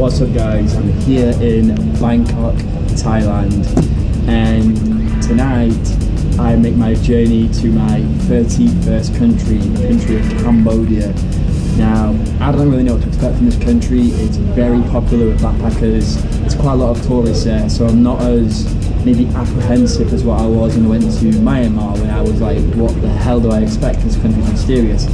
What's up guys, I'm here in Bangkok, Thailand, and tonight I make my journey to my 31st country, the country of Cambodia. Now, I don't really know what to expect from this country. It's very popular with backpackers. There's quite a lot of tourists there, so I'm not as maybe apprehensive as what I was when I went to Myanmar, when I was like, what the hell do I expect? This country's mysterious.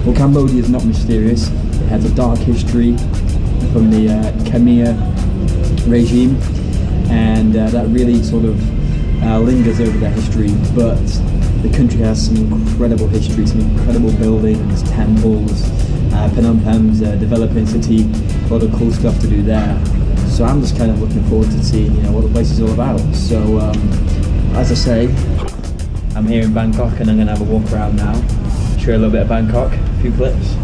Well, Cambodia is not mysterious. It has a dark history from the Khmer regime, and that really sort of lingers over their history, but the country has some incredible history, some incredible buildings, temples. Phnom Penh's a developing city, a lot of cool stuff to do there. So I'm just kind of looking forward to seeing, what the place is all about. So as I say, I'm here in Bangkok and I'm going to have a walk around now, show you a little bit of Bangkok, a few clips,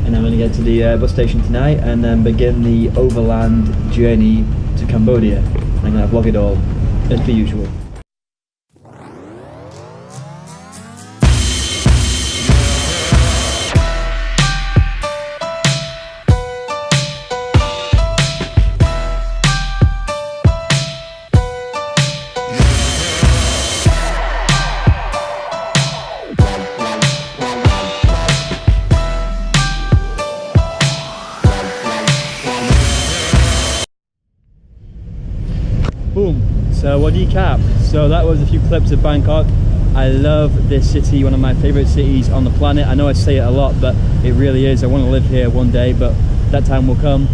and I'm going to get to the bus station tonight and then begin the overland journey to Cambodia. I'm going to vlog it all, as per usual. Boom. So what do you cap? So that was a few clips of Bangkok. I love this city, one of my favorite cities on the planet. I know I say it a lot, but it really is. I want to live here one day, but that time will come.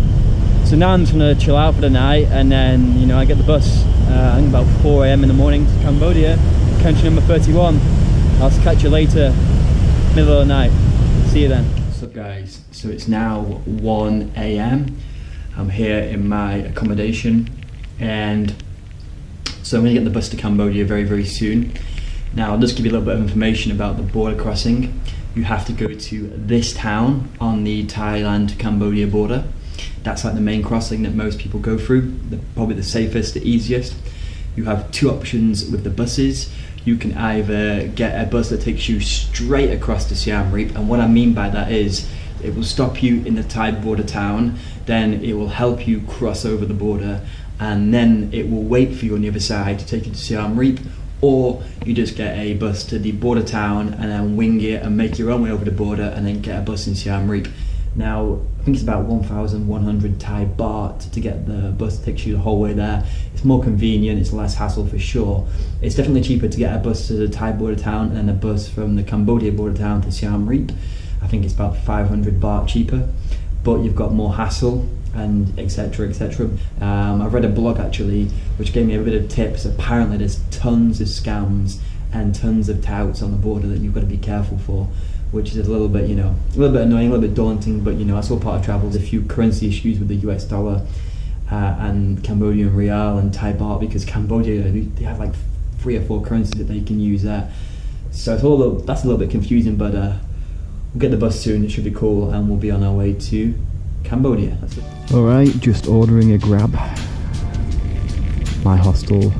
So now I'm just gonna chill out for the night, and then I get the bus I think about 4 AM in the morning to Cambodia, country number 31. I'll catch you later, middle of the night. See you then. What's up guys? So it's now 1 AM. I'm here in my accommodation, and so I'm going to get the bus to Cambodia very, very soon. Now, I'll just give you a little bit of information about the border crossing. You have to go to this town on the Thailand-Cambodia border. That's like the main crossing that most people go through, probably the safest, the easiest. You have two options with the buses. You can either get a bus that takes you straight across to Siem Reap, and what I mean by that is it will stop you in the Thai border town, then it will help you cross over the border, and then it will wait for you on the other side to take you to Siem Reap, or you just get a bus to the border town and then wing it and make your own way over the border and then get a bus in Siem Reap. Now, I think it's about 1,100 Thai baht to get the bus that takes you the whole way there. It's more convenient, it's less hassle for sure. It's definitely cheaper to get a bus to the Thai border town and then a bus from the Cambodia border town to Siem Reap. I think it's about 500 baht cheaper, but you've got more hassle and etc, etc. I've read a blog actually which gave me a bit of tips. Apparently there's tons of scams and tons of touts on the border that you've got to be careful for, which is a little bit, a little bit annoying, a little bit daunting, but that's all part of travel. There's a few currency issues with the US dollar and Cambodian real and Thai baht, because Cambodia, they have like 3 or 4 currencies that they can use there. So it's that's a little bit confusing, but we'll get the bus soon, it should be cool, and we'll be on our way to Cambodia. That's it. Alright, just ordering a grab. My hostel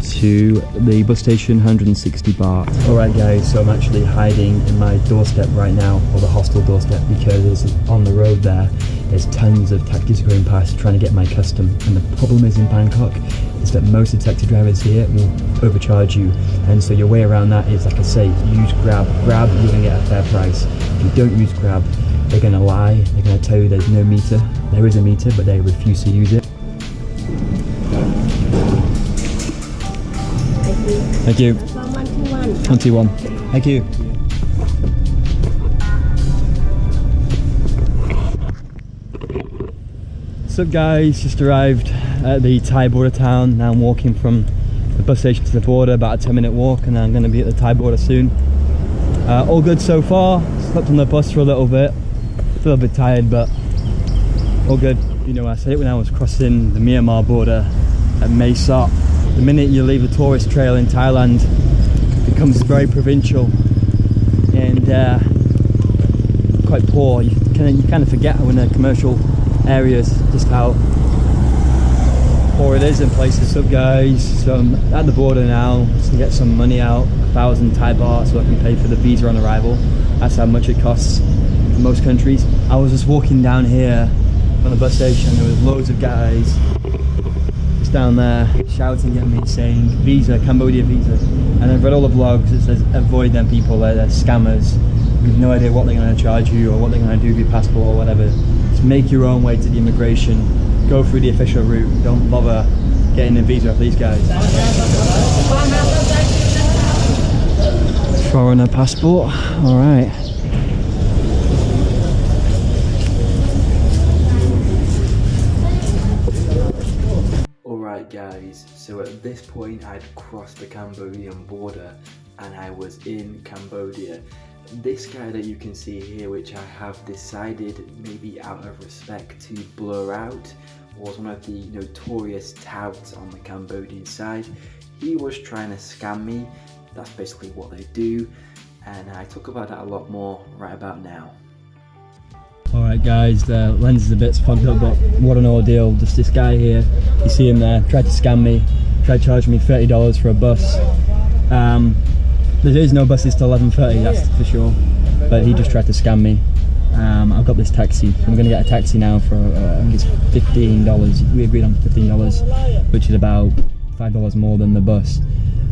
to the bus station, 160 baht. Alright guys, so I'm actually hiding in my doorstep right now, or the hostel doorstep, because on the road there's tons of taxis going past trying to get my custom, and the problem is in Bangkok is that most of the taxi drivers here will overcharge you, and so your way around that is, like I say, use Grab. Grab, you're going to get a fair price. If you don't use Grab, they're going to lie, they're going to tell you there's no meter. There is a meter, but they refuse to use it. Thank you. 121. Thank you. What's up guys, just arrived at the Thai border town. Now I'm walking from the bus station to the border, about a 10-minute walk, and then I'm going to be at the Thai border soon. All good so far. Slept on the bus for a little bit. A little bit tired, but all good. I said it when I was crossing the Myanmar border at Mae Sot. The minute you leave the tourist trail in Thailand, it becomes very provincial and quite poor. You kind of forget when the commercial areas just how poor it is in places. So guys, so I'm at the border now to get some money out, 1,000 Thai baht, so I can pay for the visa on arrival. That's how much it costs in most countries. I was just walking down here on the bus station. There was loads of guys just down there shouting at me saying visa, Cambodia visa. And I've read all the vlogs that says avoid them people, they're scammers. You have no idea what they're going to charge you or what they're going to do with your passport or whatever. Just make your own way to the immigration, go through the official route, don't bother getting a visa off these guys. Foreigner passport, alright. Alright guys, so at this point I'd crossed the Cambodian border and I was in Cambodia. This guy that you can see here, which I have decided maybe out of respect to blur out, was one of the notorious touts on the Cambodian side. He was trying to scam me. That's basically what they do, and I talk about that a lot more right about now. Alright guys, the lens is a bit fogged up, but what an ordeal. Just this guy here, you see him there, tried to scam me, tried to charge me $30 for a bus. There is no buses till 11:30, that's for sure, but he just tried to scam me. I've got this taxi, I'm going to get a taxi now for, I think it's $15, we agreed on $15, which is about $5 more than the bus.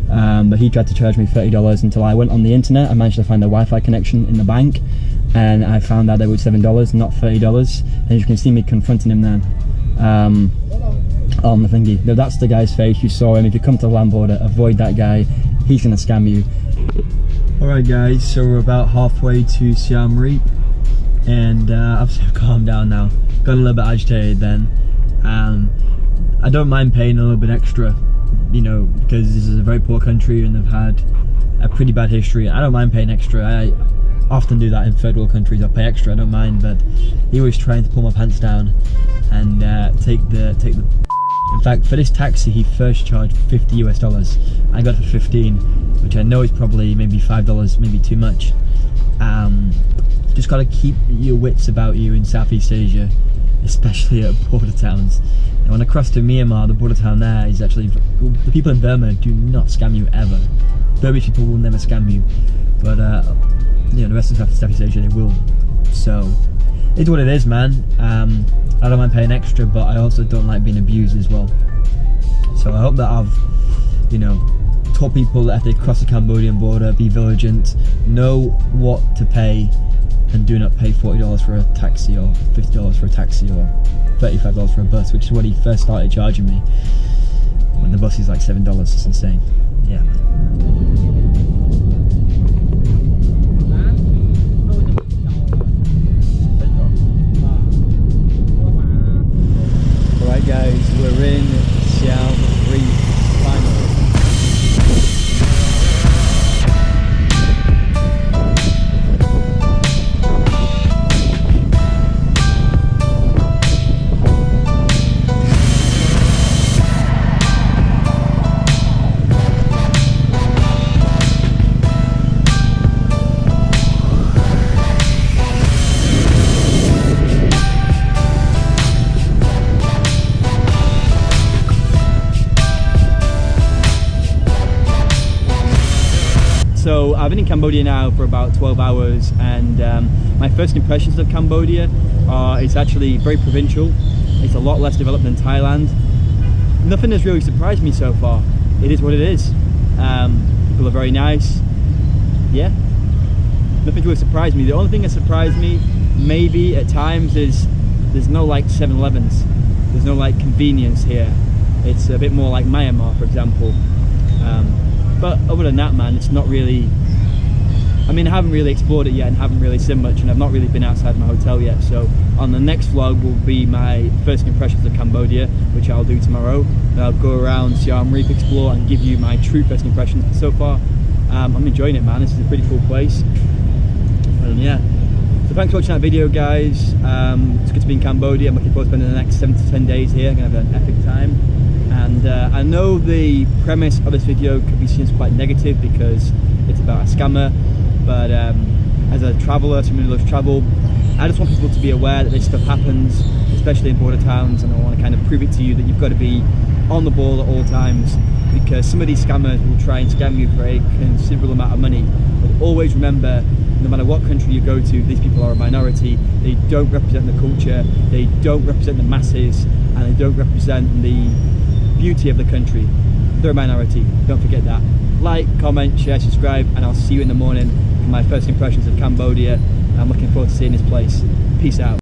But he tried to charge me $30 until I went on the internet. I managed to find a Wi-Fi connection in the bank, and I found out they were $7, not $30. And you can see me confronting him then on the thingy. Now that's the guy's face, you saw him. If you come to the land border, avoid that guy, he's gonna scam you. Alright guys, so we're about halfway to Siem Reap, and I've calmed down now. Got a little bit agitated then. I don't mind paying a little bit extra, because this is a very poor country and they've had a pretty bad history. I don't mind paying extra. I often do that in third world countries. I pay extra, I don't mind, but he was trying to pull my pants down and take the in fact, for this taxi he first charged $50 US. I got it for 15, which I know is probably maybe $5, maybe too much. Just got to keep your wits about you in Southeast Asia, especially at border towns. And when I crossed to Myanmar, the border town there is actually, the people in Burma do not scam you ever. Burmese people will never scam you, but the rest of Southeast Asia they will. So it's what it is, man. I don't mind paying extra, but I also don't like being abused as well. So I hope that I've taught people that if they cross the Cambodian border, be vigilant, know what to pay, and do not pay $40 for a taxi or $50 for a taxi or $35 for a bus, which is what he first started charging me when the bus is like $7. It's insane. Yeah, man. Alright guys, we're in Siem Reap finally. So I've been in Cambodia now for about 12 hours, and my first impressions of Cambodia are it's actually very provincial. It's a lot less developed than Thailand. Nothing has really surprised me so far. It is what it is. People are very nice. Yeah, nothing's really surprised me. The only thing that surprised me maybe at times is there's no like 7-Elevens. There's no like convenience here. It's a bit more like Myanmar, for example. But other than that, man, it's not really, I mean, I haven't really explored it yet and haven't really seen much, and I've not really been outside my hotel yet. So on the next vlog will be my first impressions of Cambodia, which I'll do tomorrow. And I'll go around Siem Reap, explore, and give you my true first impressions. But so far, I'm enjoying it, man. This is a pretty cool place. And yeah, so thanks for watching that video, guys. It's good to be in Cambodia. I'm looking forward to spending the next 7 to 10 days here. I'm gonna have an epic time. And I know the premise of this video could be seen as quite negative because it's about a scammer, but as a traveller, someone who loves travel, I just want people to be aware that this stuff happens, especially in border towns, and I want to kind of prove it to you that you've got to be on the ball at all times, because some of these scammers will try and scam you for a considerable amount of money. But always remember, no matter what country you go to, these people are a minority. They don't represent the culture, they don't represent the masses, and they don't represent the beauty of the country. They're a minority, don't forget that. Like, comment, share, subscribe, and I'll see you in the morning for my first impressions of Cambodia. I'm looking forward to seeing this place. Peace out.